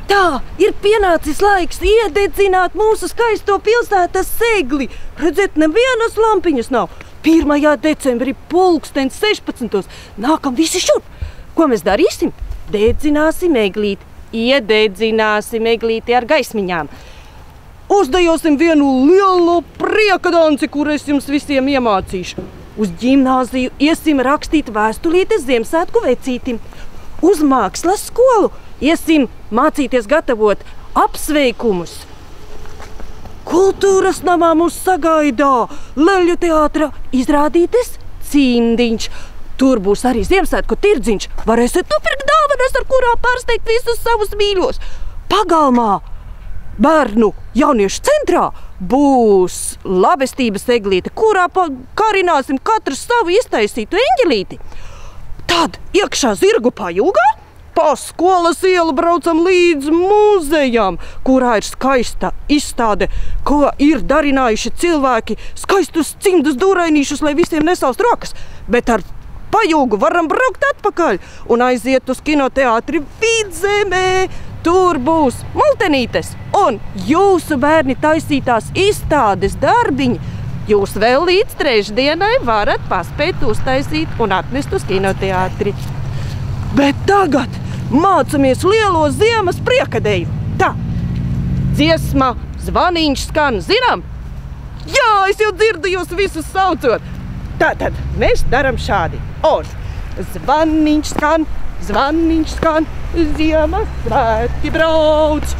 Tā, ir pienācis laiks iededzināt mūsu skaisto pilsētas segli. Redzēt, nevienas lampiņas nav. 1. decembrī 16. Nākam visi šurp. Ko mēs darīsim? Dedzināsim eglīti. Iededzināsim eglīti ar gaismiņām. Uzdejosim vienu lielu prieka danci, kur es jums visiem iemācīšu. Uz ģimnāziju iesim rakstīt vēstulītes Ziemassvētku vecītim. Uz mākslas skolu iesim mācīties gatavot apsveikumus. Kultūras namā mūs sagaidā Leļu teātra izrādītes Cimdiņš. Tur būs arī Ziemassvētku tirdziņš. Varēsiet nopirkt dāvanas, ar kurām pārsteigt visus savus mīļos. Pagalmā bērnu jauniešu centrā būs labestības eglīte, kurā karināsim katrs savu iztaisītu eņģelīti. Tad iekšā zirgu pajūgā pa skolas ielu braucam līdz muzejam, kurā ir skaista izstāde, ko ir darinājuši cilvēki, skaistus cimdus dūrainīšus, lai visiem nesaust rokas. Bet ar pajūgu varam braukt atpakaļ un aiziet uz kinoteātri Vidzemē. Tur būs multenītes un jūsu bērni taisītās izstādes darbiņi. Jūs vēl līdz trešdienai varat paspēt uztaisīt un atnest uz kinoteātri. Bet tagad mācamies lielo ziemas priekadeju. Tā, dziesma Zvaniņš skan, zinām? Jā, es jau dzirdu jūs visus saucot. Tātad mēs daram šādi. Un zvaniņš skan, Ziemassvētki brauc.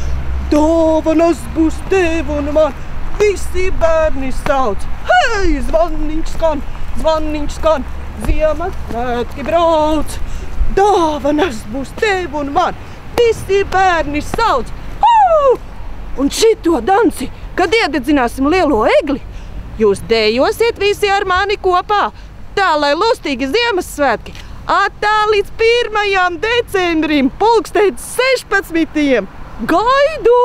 Dāvanas būs tev un man, visi bērni sauc. Hei, zvaniņš skan, Ziemassvētki brauc. Dāvanas būs tev un man, visi bērni sauc. Un šito danci, kad iededzināsim lielo egli, jūs dējosiet visi ar mani kopā, tā lai lustīgi Ziemassvētki. Atā līdz 1. decembrim, 16. Gaidu!